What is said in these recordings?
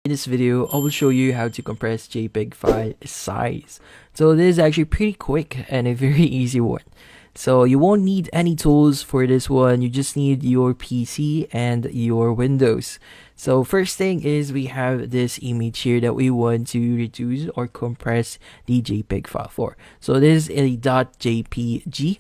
In this video, I will show you how to compress JPEG file size. So this is actually pretty quick and a very easy one. So you won't need any tools for this one. You just need your PC and your Windows. So first thing is we have this image here that we want to reduce or compress the JPEG file for. So this is a .jpg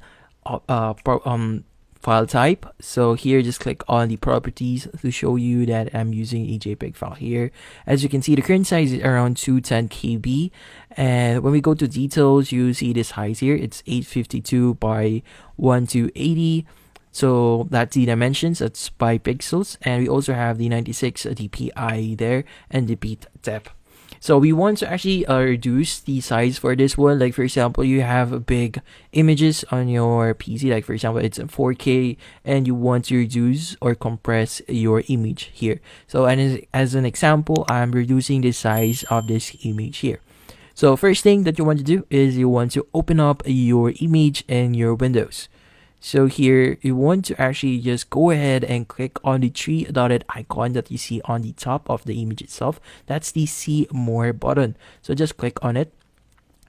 file type. So here, just click on the properties to show you that I'm using a JPEG file here. As you can see, the current size is around 210 KB, and when we go to details, you see this size here. It's 852 by 1280. So that's the dimensions, that's by pixels, and we also have the 96 dpi there and the bit depth. So we want to actually reduce the size for this one. Like for example, you have big images on your PC, like for example it's 4K, and you want to reduce or compress your image here. So and as an example, I'm reducing the size of this image here. So first thing that you want to do is you want to open up your image in your Windows. So here you want to actually just go ahead and click on the three dotted icon that you see on the top of the image itself. That's the see more button. So just click on it.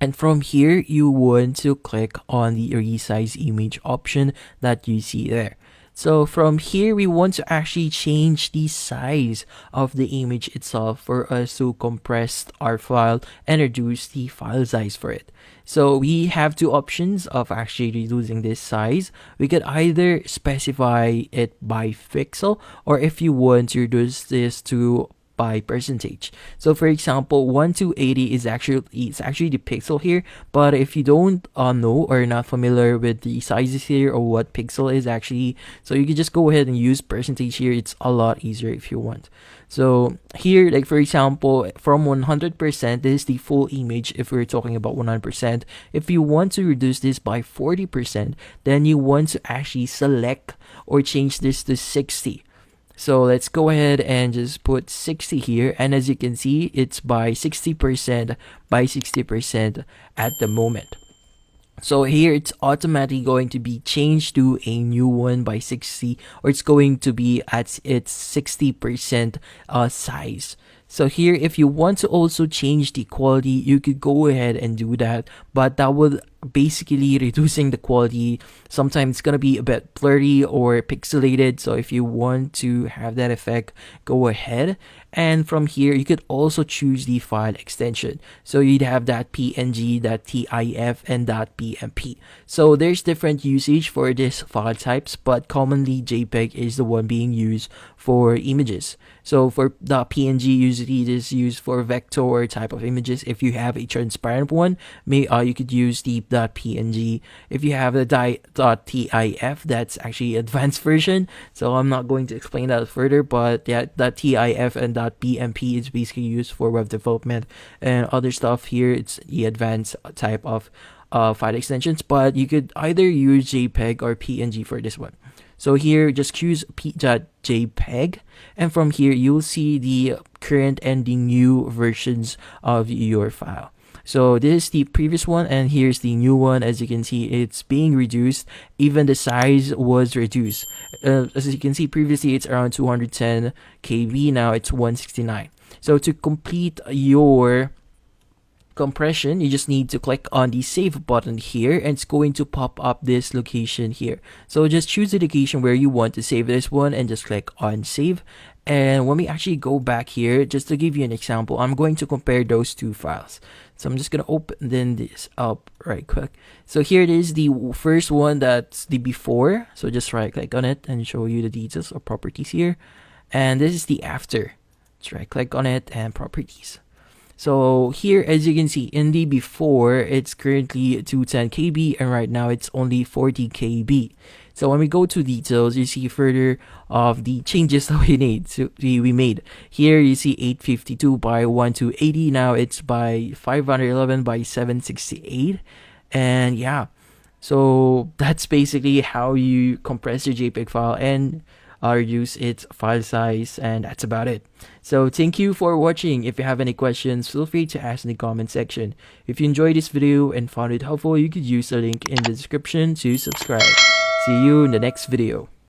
And from here, you want to click on the resize image option that you see there. So from here, we want to actually change the size of the image itself for us to compress our file and reduce the file size for it. So we have two options of actually reducing this size. We could either specify it by pixel, or if you want to reduce this to by percentage. So for example, 1 to 80 is actually the pixel here, but if you don't know or not familiar with the sizes here or what pixel is actually, so you can just go ahead and use percentage here. It's a lot easier if you want. So here, like for example, from 100%, this is the full image. If we're talking about 100%, if you want to reduce this by 40%, then you want to actually select or change this to 60. So let's go ahead and just put 60 here, and as you can see, it's by 60% by 60% at the moment. So here it's automatically going to be changed to a new one by 60, or it's going to be at its 60% size. So here, if you want to also change the quality, you could go ahead and do that, but that will basically reducing the quality. Sometimes it's gonna be a bit blurry or pixelated. So if you want to have that effect, go ahead. And from here, you could also choose the file extension. So you'd have that PNG, that TIF, and that BMP. So there's different usage for this file types, but commonly JPEG is the one being used for images. So for the PNG, usually it is used for vector type of images. If you have a transparent one, you could use the .png. If you have the .tif, that's actually advanced version. So I'm not going to explain that further, but yeah, .tif and .bmp is basically used for web development and other stuff. Here it's the advanced type of file extensions, but you could either use JPEG or PNG for this one. So here, just choose .jpeg, and from here you'll see the current and the new versions of your file. So this is the previous one, and here's the new one. As you can see, it's being reduced. Even the size was reduced. As you can see, previously it's around 210 KB. Now it's 169. So to complete your compression, you just need to click on the save button here, and it's going to pop up this location here. So just choose the location where you want to save this one and just click on save. And when we actually go back here, just to give you an example, I'm going to compare those two files. So I'm just going to open this up right quick. So here it is, the first one, that's the before. So just right click on it and show you the details or properties here. And this is the after. Just right click on it and properties. So here, as you can see, in the before, it's currently 210 KB, and right now it's only 40 KB. So when we go to details, you see further of the changes that we made. Here you see 852 by 1280. Now it's by 511 by 768. And yeah, so that's basically how you compress your JPEG file and reduce its file size, and that's about it. So thank you for watching. If you have any questions, feel free to ask in the comment section. If you enjoyed this video and found it helpful, you could use the link in the description to subscribe. See you in the next video.